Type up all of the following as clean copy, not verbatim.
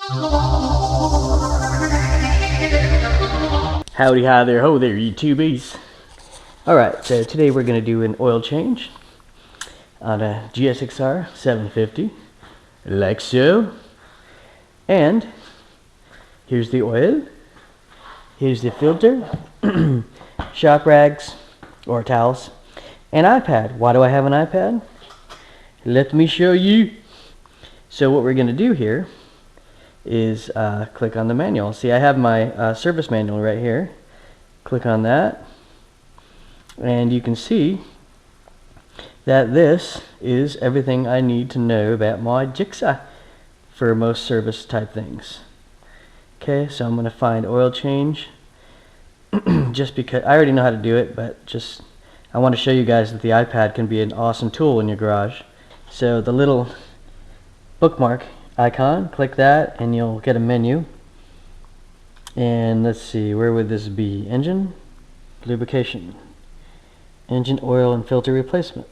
Howdy, hi there, ho there, YouTubies. Alright, so today we're going to do an oil change on a GSX-R 750, like so. And here's the oil, here's the filter, shop rags or towels, and iPad. Why do I have an iPad? Let me show you. So what we're going to do here is click on the manual. See, I have my service manual right here. Click on that, and you can see that this is everything I need to know about my jigsaw for most service type things. Okay, so I'm going to find oil change just because I already know how to do it, but just I want to show you guys that the iPad can be an awesome tool in your garage. So the little bookmark icon, click that and you'll get a menu. And let's see, where would this be? Engine, lubrication, engine oil and filter replacement.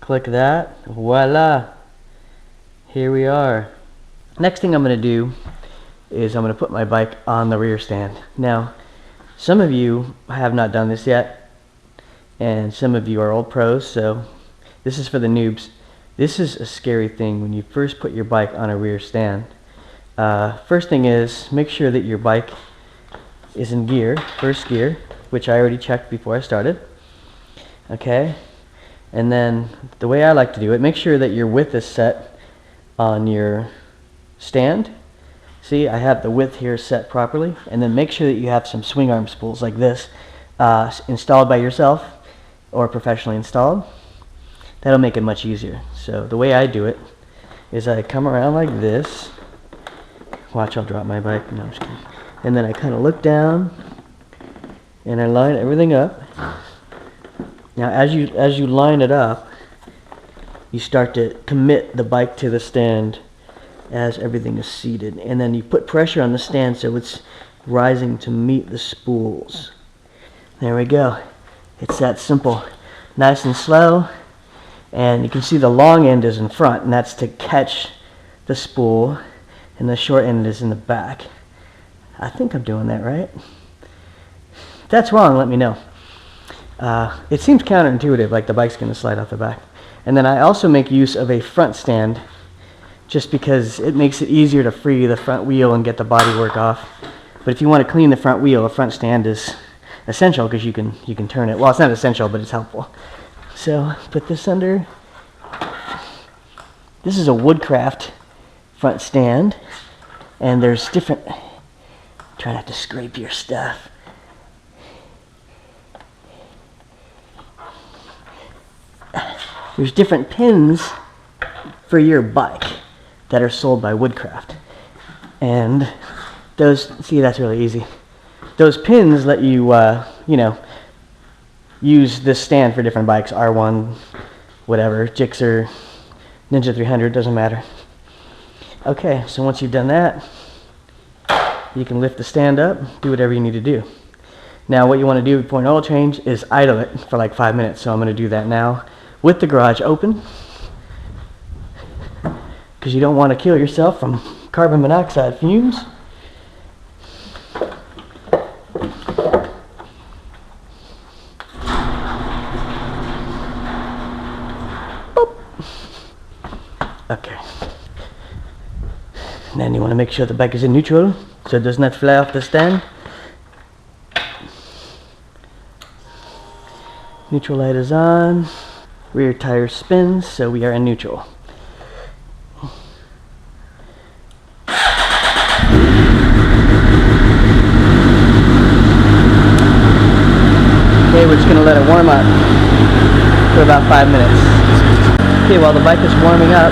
Click that, voila, here we are. Next thing I'm going to do is I'm going to put my bike on the rear stand. Now, some of you have not done this yet, and some of you are old pros, so this is for the noobs. This is a scary thing when you first put your bike on a rear stand. First thing is, make sure that your bike is in gear, first gear, which I already checked before I started. Okay, and then the way I like to do it, make sure that your width is set on your stand. See, I have the width here set properly, and then make sure that you have some swing arm spools like this installed by yourself or professionally installed. That'll make it much easier. So the way I do it is I come around like this. Watch, I'll drop my bike. No, I'm just kidding. And then I kind of look down and I line everything up. Now as you line it up, you start to commit the bike to the stand as everything is seated, and then you put pressure on the stand so it's rising to meet the spools. There we go. It's that simple. Nice and slow. And you can see the long end is in front, and that's to catch the spool, and the short end is in the back. I think I'm doing that right. If that's wrong, let me know. It seems counterintuitive, like the bike's going to slide off the back. And then I also make use of a front stand, just because it makes it easier to free the front wheel and get the bodywork off. But if you want to clean the front wheel, a front stand is essential because you can turn it. Well, it's not essential, but it's helpful. So put this under. This is a Woodcraft front stand, and there's different. Try not to scrape your stuff. There's different pins for your bike that are sold by Woodcraft, and those, see, that's really easy. Those pins let you, you know, use this stand for different bikes, R1, whatever, Gixxer, Ninja 300, doesn't matter. Okay, so once you've done that, you can lift the stand up, do whatever you need to do. Now what you want to do before an oil change is idle it for like 5 minutes, so I'm going to do that now with the garage open, because you don't want to kill yourself from carbon monoxide fumes. Okay. And then you want to make sure the bike is in neutral so it does not fly off the stand. Neutral light is on. Rear tire spins, so we are in neutral. Okay, we're just going to let it warm up for about 5 minutes. Okay, while the bike is warming up,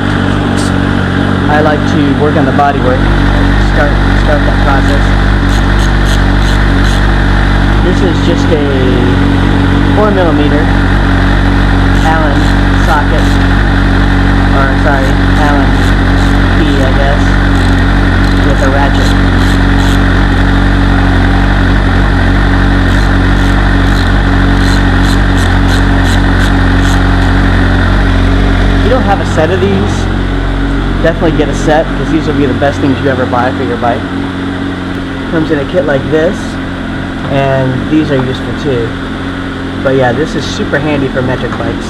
I like to work on the bodywork. Start that process. This is just a 4mm Allen socket, or sorry, Allen key, I guess, with a ratchet. If you don't have a set of these, definitely get a set, because these will be the best things you ever buy for your bike. Comes in a kit like this, and these are useful too. But yeah, this is super handy for metric bikes.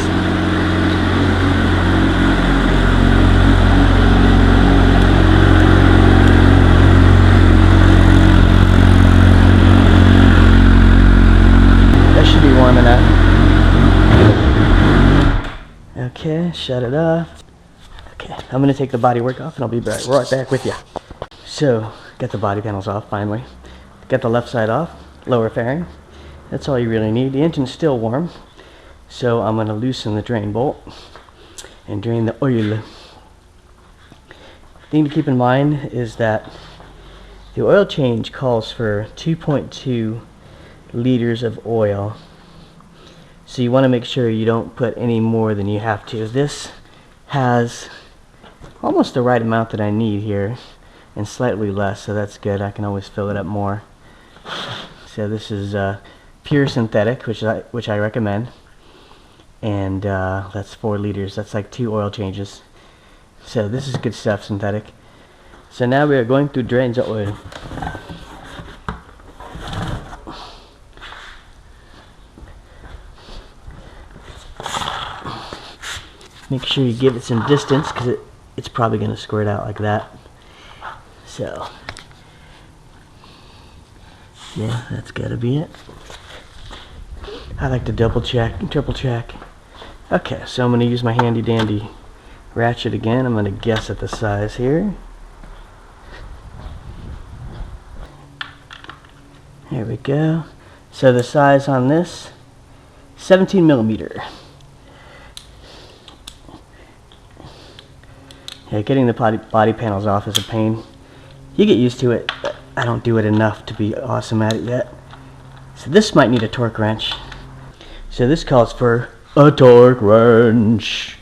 That should be warm enough. Okay, shut it off. Okay, I'm going to take the bodywork off and I'll be right back with you. So, got the body panels off finally. Got the left side off, lower fairing. That's all you really need. The engine's still warm, so I'm going to loosen the drain bolt and drain the oil. The thing to keep in mind is that the oil change calls for 2.2 liters of oil. So you want to make sure you don't put any more than you have to. This has almost the right amount that I need here, and slightly less, so that's good. I can always fill it up more. So this is pure synthetic, which I recommend, and that's 4 liters. That's like 2 oil changes. So this is good stuff, synthetic. So now we are going to drain the oil. Make sure you give it some distance, because it's probably going to squirt out like that. So, yeah, that's got to be it. I like to double check and triple check. Okay, so I'm going to use my handy dandy ratchet again. I'm going to guess at the size here. There we go. So the size on this, 17 millimeter. Yeah, getting the body panels off is a pain. You get used to it, but I don't do it enough to be awesome at it yet. So this might need a torque wrench. So this calls for a torque wrench.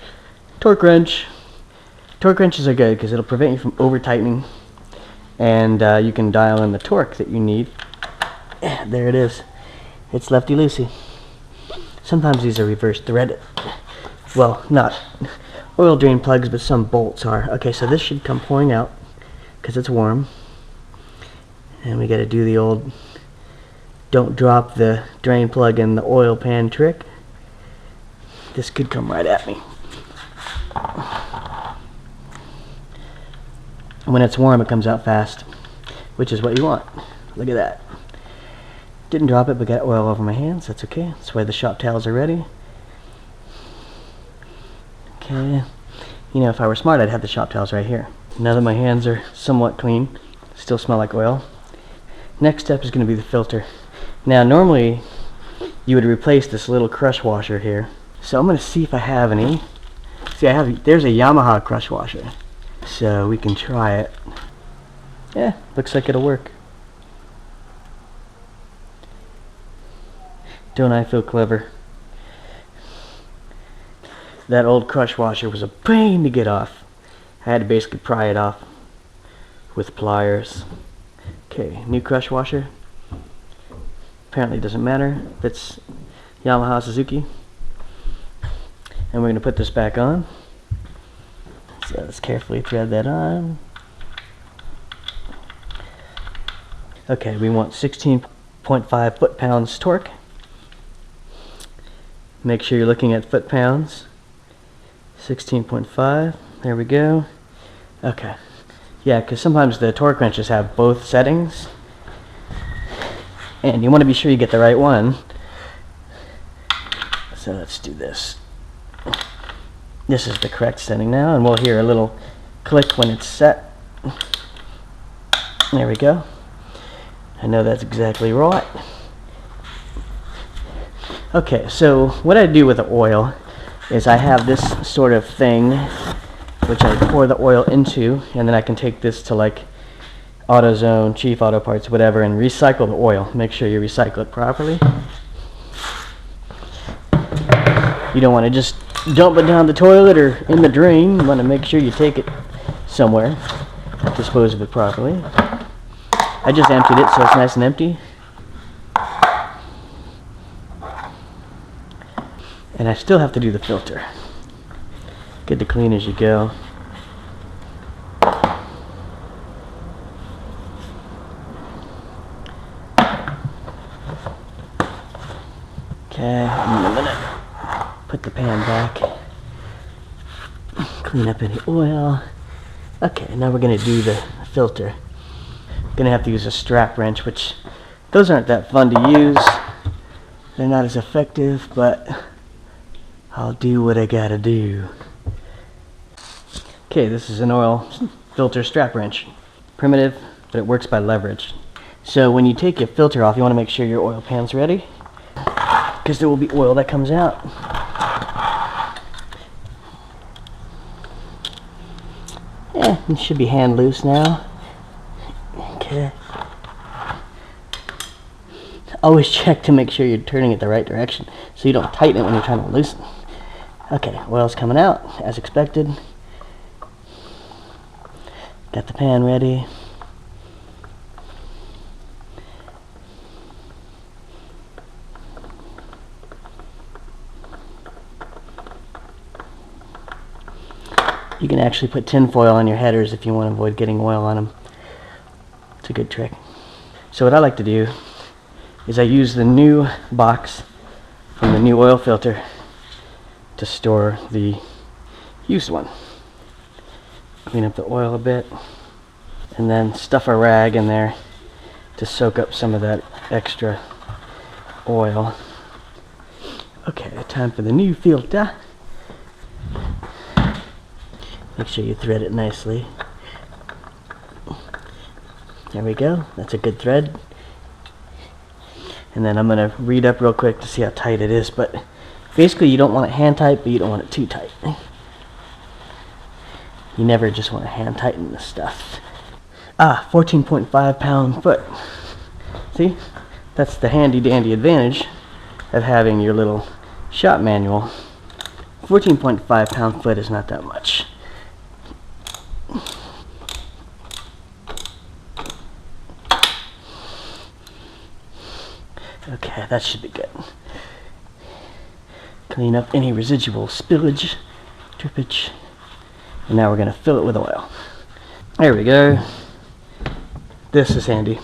Torque wrench. Torque wrenches are good because it'll prevent you from over tightening, and you can dial in the torque that you need. Yeah, there it is. It's lefty loosey. Sometimes these are reverse threaded. Well, not oil drain plugs, but some bolts are. Okay, so this should come pouring out because it's warm, and we got to do the old don't drop the drain plug in the oil pan trick. This could come right at me. When it's warm, it comes out fast, which is what you want. Look at that. Didn't drop it, but got oil over my hands. That's okay. That's why the shop towels are ready. Okay, you know, if I were smart, I'd have the shop towels right here. Now that my hands are somewhat clean, still smell like oil. Next step is going to be the filter. Now, normally you would replace this little crush washer here. So I'm going to see if I have any. See, there's a Yamaha crush washer. So we can try it. Yeah, looks like it'll work. Don't I feel clever? That old crush washer was a pain to get off. I had to basically pry it off with pliers. Okay, new crush washer. Apparently it doesn't matter if it's Yamaha, Suzuki. And we're going to put this back on. So let's carefully thread that on. Okay, we want 16.5 foot-pounds torque. Make sure you're looking at foot-pounds. 16.5, there we go. Okay, yeah, because sometimes the torque wrenches have both settings, and you want to be sure you get the right one. So let's do this. This is the correct setting now, and we'll hear a little click when it's set. There we go. I know that's exactly right. Okay, so what I do with the oil is I have this sort of thing which I pour the oil into, and then I can take this to like AutoZone, Chief Auto Parts, whatever, and recycle the oil. Make sure you recycle it properly. You don't want to just dump it down the toilet or in the drain. You want to make sure you take it somewhere, dispose of it properly. I just emptied it so it's nice and empty. And I still have to do the filter. Good to clean as you go. Okay, I'm gonna put the pan back, clean up any oil. Okay, now we're gonna do the filter. Gonna have to use a strap wrench, which those aren't that fun to use. They're not as effective, but I'll do what I gotta do. Okay, this is an oil filter strap wrench. Primitive, but it works by leverage. So when you take your filter off, you want to make sure your oil pan's ready, because there will be oil that comes out. Yeah, it should be hand loose now. Okay. Always check to make sure you're turning it the right direction so you don't tighten it when you're trying to loosen. Okay, oil's coming out as expected. Got the pan ready. You can actually put tin foil on your headers if you want to avoid getting oil on them. It's a good trick. So what I like to do is I use the new box from the new oil filter to store the used one. Clean up the oil a bit and then stuff a rag in there to soak up some of that extra oil. Okay, time for the new filter. Make sure you thread it nicely. There we go, that's a good thread. And then I'm going to read up real quick to see how tight it is, but basically you don't want it hand tight, but you don't want it too tight. You never just want to hand tighten this stuff. 14.5 pound foot. See, that's the handy dandy advantage of having your little shop manual. 14.5 pound foot is not that much. Okay, that should be good. Clean up any residual spillage, drippage, and now we're going to fill it with oil. There we go. This is handy.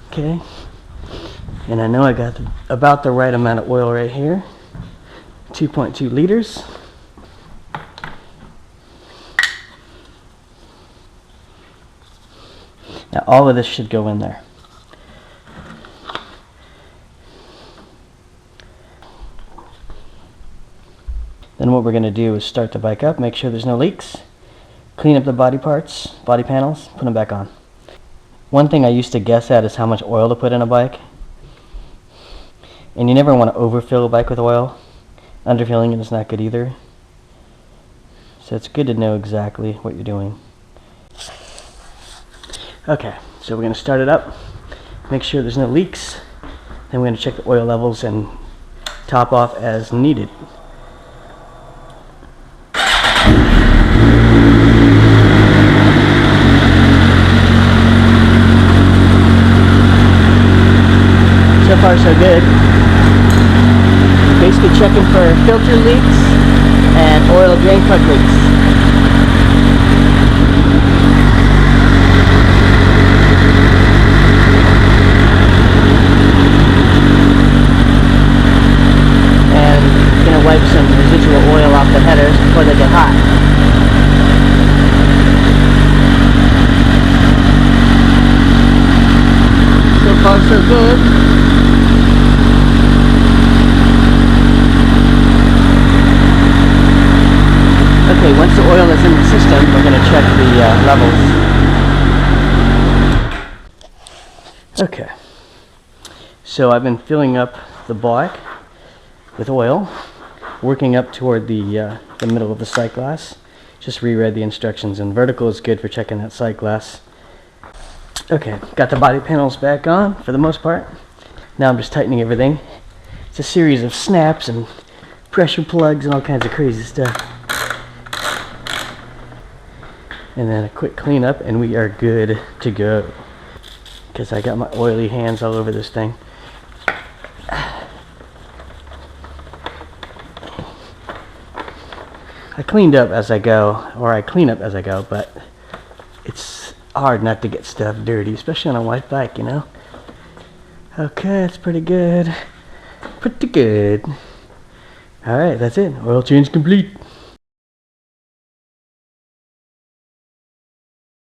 Okay, and I know I got about the right amount of oil right here. 2.2 liters. Now all of this should go in there. Then what we're going to do is start the bike up, make sure there's no leaks, clean up the body parts, body panels, put them back on. One thing I used to guess at is how much oil to put in a bike. And you never want to overfill a bike with oil. Underfilling it is not good either. So it's good to know exactly what you're doing. Okay, so we're going to start it up, make sure there's no leaks, then we're going to check the oil levels and top off as needed. So far so good. Basically checking for filter leaks and oil drain plug leaks. And gonna wipe some residual oil off the headers before they get hot. So far so good. Okay, once the oil is in the system, we're going to check the levels. Okay, so I've been filling up the bike with oil, working up toward the middle of the sight glass. Just reread the instructions, and vertical is good for checking that sight glass. Okay, got the body panels back on for the most part. Now I'm just tightening everything. It's a series of snaps and pressure plugs and all kinds of crazy stuff. And then a quick cleanup and we are good to go. Because I got my oily hands all over this thing. I cleaned up as I go, or I clean up as I go, but it's hard not to get stuff dirty, especially on a white bike, you know? Okay, that's pretty good. Pretty good. Alright, that's it. Oil change complete.